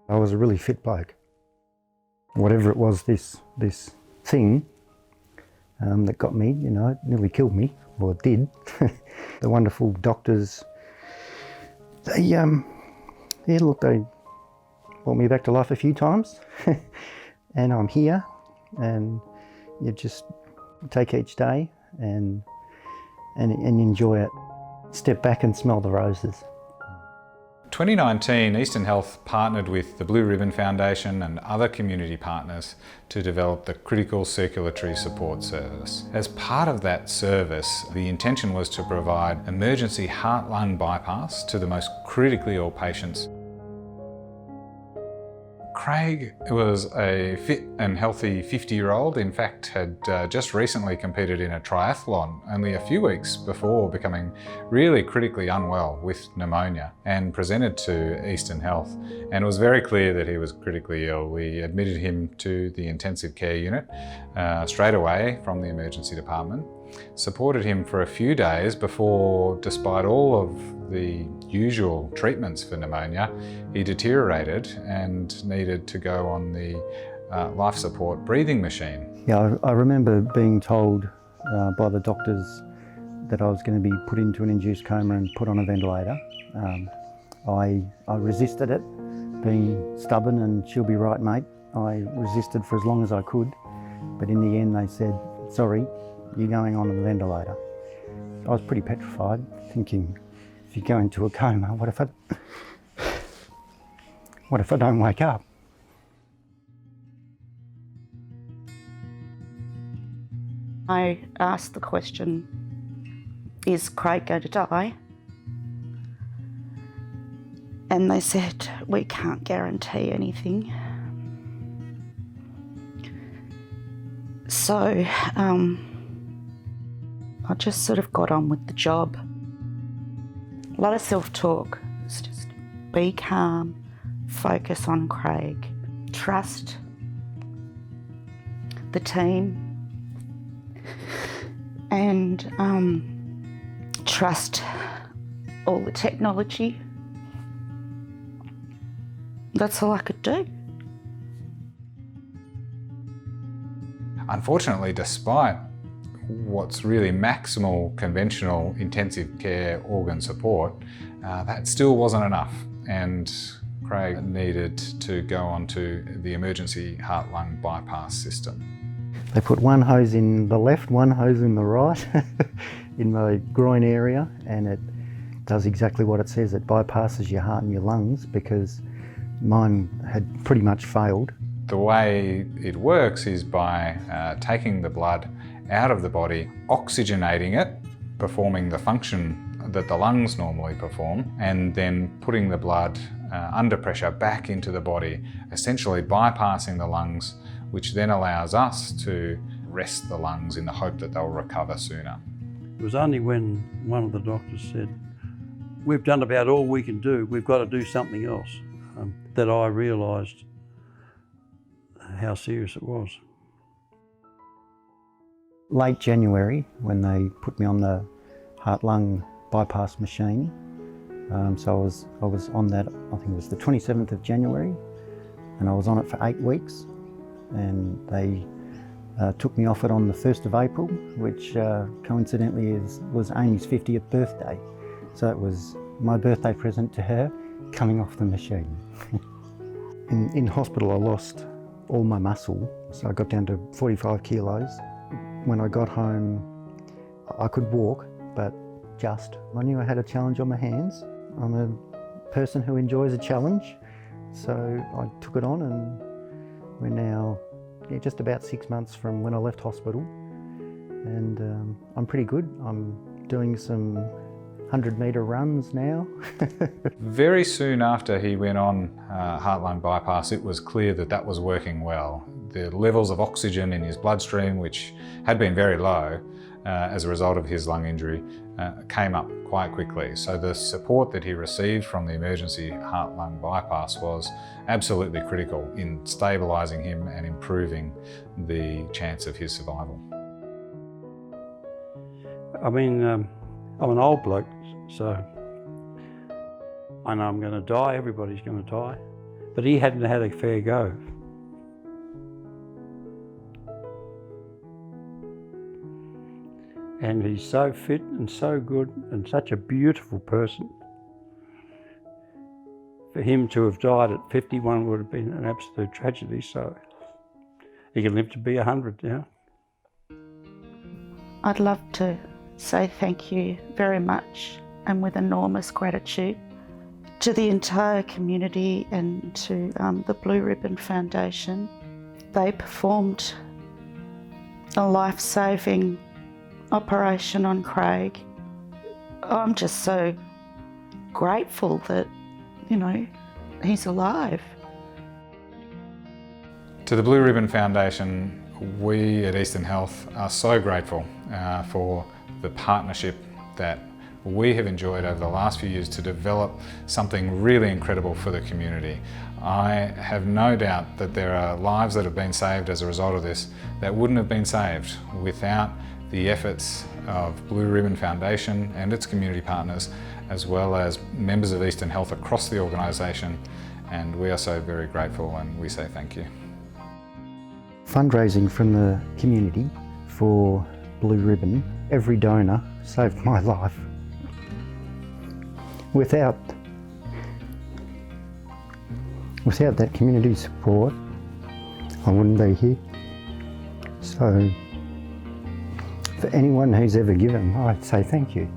I was a really fit bloke. Whatever it was, this thing that got me, you know, it nearly killed me, well it did. The wonderful doctors, they brought me back to life a few times. And I'm here, and you just take each day and enjoy it. Step back and smell the roses. 2019, Eastern Health partnered with the Blue Ribbon Foundation and other community partners to develop the Critical Circulatory Support Service. As part of that service, the intention was to provide emergency heart-lung bypass to the most critically ill patients. Craig was a fit and healthy 50-year-old, in fact had just recently competed in a triathlon only a few weeks before becoming really critically unwell with pneumonia, and presented to Eastern Health, and it was very clear that he was critically ill. We admitted him to the intensive care unit straight away from the emergency department, supported him for a few days before, despite all of the usual treatments for pneumonia, he deteriorated and needed to go on the life support breathing machine. Yeah, I remember being told by the doctors that I was going to be put into an induced coma and put on a ventilator. I resisted it, being stubborn and she'll be right, mate. I resisted for as long as I could, but in the end they said, sorry, you're going on a ventilator. I was pretty petrified, thinking, if you go into a coma, what if I don't wake up? I asked the question, is Craig going to die? And they said, we can't guarantee anything. So I just sort of got on with the job. A lot of self-talk. It's just be calm, focus on Craig, trust the team, and trust all the technology. That's all I could do. Unfortunately, despite what's really maximal conventional intensive care organ support, that still wasn't enough, and Craig needed to go onto the emergency heart-lung bypass system. They put one hose in the left, one hose in the right, in my groin area, and it does exactly what it says. It bypasses your heart and your lungs, because mine had pretty much failed. The way it works is by taking the blood out of the body, oxygenating it, performing the function that the lungs normally perform, and then putting the blood under pressure back into the body, essentially bypassing the lungs, which then allows us to rest the lungs in the hope that they'll recover sooner. It was only when one of the doctors said, we've done about all we can do, we've got to do something else, that I realised how serious it was. Late January, when they put me on the heart-lung bypass machine, so I was on that, I think it was the 27th of January, and I was on it for 8 weeks, and they took me off it on the 1st of April, which coincidentally was Amy's 50th birthday. So it was my birthday present to her, coming off the machine. In hospital I lost all my muscle, so I got down to 45 kilos. When I got home, I could walk, but I knew I had a challenge on my hands. I'm a person who enjoys a challenge, so I took it on, and we're now just about 6 months from when I left hospital, and I'm pretty good. I'm doing some 100-metre runs now. Very soon after he went on heart-lung bypass, it was clear that that was working well. The levels of oxygen in his bloodstream, which had been very low as a result of his lung injury, came up quite quickly. So the support that he received from the emergency heart-lung bypass was absolutely critical in stabilising him and improving the chance of his survival. I mean, I'm an old bloke, so I know I'm going to die, everybody's going to die, but he hadn't had a fair go. And he's so fit and so good and such a beautiful person. For him to have died at 51 would have been an absolute tragedy, so he can live to be 100 now. I'd love to say thank you very much and with enormous gratitude to the entire community and to the Blue Ribbon Foundation. They performed a life-saving operation on Craig. I'm just so grateful that, you know, he's alive. To the Blue Ribbon Foundation, we at Eastern Health are so grateful for the partnership that we have enjoyed over the last few years to develop something really incredible for the community. I have no doubt that there are lives that have been saved as a result of this that wouldn't have been saved without the efforts of Blue Ribbon Foundation and its community partners, as well as members of Eastern Health across the organisation, and we are so very grateful and we say thank you. Fundraising from the community for Blue Ribbon, every donor saved my life. Without that community support, I wouldn't be here. So, for anyone who's ever given, I'd say thank you.